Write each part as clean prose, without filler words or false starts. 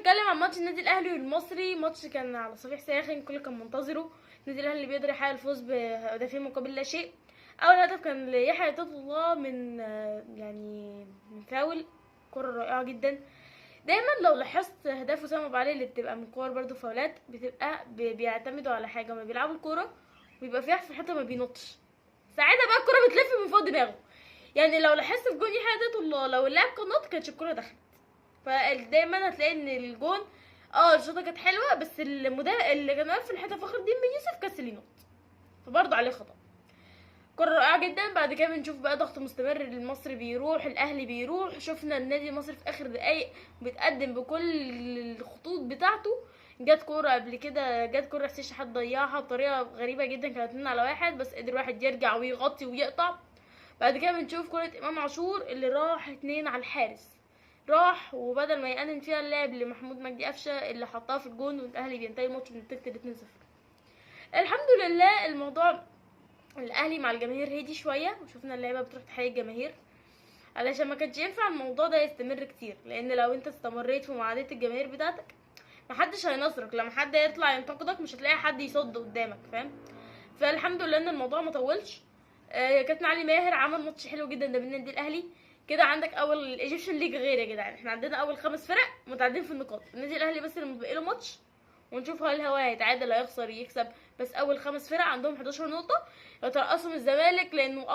هنتكلم عن ماتش النادي الاهلي والمصري. ماتش كان على صفيح ساخن، الكل كان منتظره. النادي الاهلي بيقدر يحقق الفوز بهدفين مقابل لا شيء. اول هدف كان ليحيى توت الله من من فاول، كرة رائعة جدا. دايما لو لاحظت اهداف اسامه ابو علي اللي بتبقى من كور برضو فاولات، بتبقى بيعتمدوا على حاجه، ما بيلعبوا الكوره وبيبقى فيها في حته ما بينطش، ساعتها بقى الكوره بتلف من فوق دماغه. يعني لو لاحظت في جون يحيى توت الله، لو اللاعب كان نط كانتش الكوره دخلت. فدايما هتلاقي ان الجون الشوطه كانت حلوه، بس اللي كان واقف في الحته فخر الدين بن يوسف كسل ينط، فبرضه عليه خطا. كرة رائعة جدا. بعد كده بنشوف بقى ضغط مستمر، المصري بيروح الاهلي بيروح. شفنا النادي المصري في اخر دقايق بيتقدم بكل الخطوط بتاعته. جت كوره قبل كده، جت كوره حسين شحات ضيعها بطريقه غريبه جدا، كانت 2-1 بس قدر واحد يرجع ويغطي ويقطع. بعد كده بنشوف كرة امام عاشور اللي راح 2 على الحارس، راح وبدل ما يأنن فيها اللعب لمحمود مجدي قفشه اللي حطها في الجون، والاهلي بينتهي الماتش بنتيجه 2-0. الحمد لله الموضوع الاهلي مع الجماهير هدي شويه، وشفنا اللعيبه بتروح تحيي الجماهير، علشان ما كانش ينفع الموضوع ده يستمر كتير، لان لو انت استمريت في معاداه الجماهير بتاعتك محدش هينصرك. لما حد يطلع ينتقدك مش هتلاقي حد يصد قدامك، فاهم؟ فالحمد لله ان الموضوع ما طولش. كابتن علي ماهر عمل ماتش حلو جدا ده بالنادي الاهلي. كده عندك اول الايجيبشن ليج غير يا جدعان، احنا عندنا اول 5 فرق متعادلين في النقاط. النادي الاهلي بس اللي متبقي له ماتش، ونشوف هل هو هيتعادل هيخسر يكسب. بس اول 5 فرق عندهم 11 نقطه، يترأسهم الزمالك لانه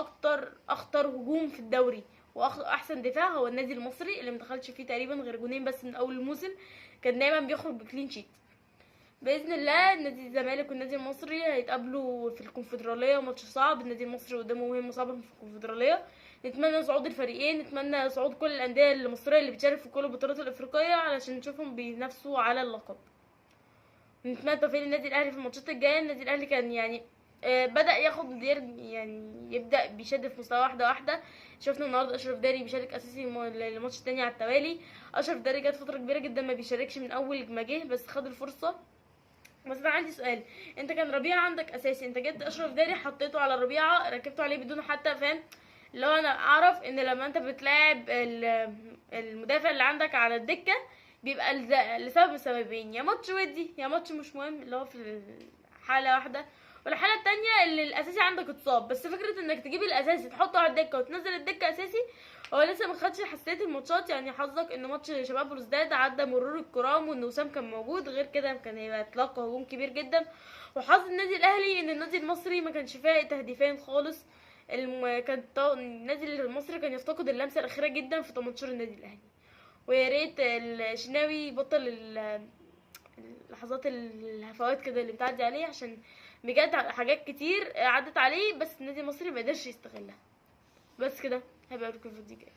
اخطر هجوم في الدوري واحسن دفاع هو النادي المصري اللي مدخلش فيه تقريبا غير جونين بس من اول الموسم، كان دايما بيخرج بكلين شيت. باذن الله نادي الزمالك والنادي المصري هيتقابلوا في الكونفدراليه، ماتش صعب. النادي المصري قدامه مهمه صعبه في الكونفدراليه. نتمنى صعود الفريقين، نتمنى صعود كل الانديه المصريه اللي بتشارك في كل البطولات الافريقيه علشان نشوفهم بينافسوا على اللقب. نتمنى توفيق للنادي الاهلي في الماتشات الجايه. النادي الاهلي كان بدأ ياخد يبدأ بيشد في مستوى واحده واحده. شفنا النهارده اشرف داري بيشارك اساسي الماتش التاني على التوالي. اشرف داري جت فتره كبيره جدا ما بيشاركش من اول ما جه، بس خد الفرصه. بس انا عندي سؤال، انت كان ربيعه عندك اساسي، انت جبت اشرف داري حطيته على ربيعه ركبته عليه بدون حتى فاهم؟ اللي هو انا اعرف ان لما انت بتلاعب المدافع اللي عندك على الدكه بيبقى لسبب سببين، يا ماتش ودي يا ماتش مش مهم، اللي هو في حاله واحده. والحاله التانية اللي الاساسي عندك اتصاب. بس فكره انك تجيب الاساسي تحطه على الدكه وتنزل الدكه اساسي، هو لسه ما خدش حساسيه الماتشات. يعني حظك ان ماتش شباب بلوزداد عدى مرور الكرام وان وسام كان موجود، غير كده كان هيبقى اطلاق هجوم كبير جدا. وحظ النادي الاهلي ان النادي المصري ما كانش فايق تهديفين خالص. النادي المصري كان يفتقد اللمسه الاخيره جدا في 18 النادي الاهلي. ويا ريت الشناوي يبطل اللحظات الهفوات كده اللي بتعدي عليه، عشان بجد حاجات كتير عدت عليه بس النادي المصري ما قدرش يستغلها. بس كده هبقى لكم في الفيديو الجاي.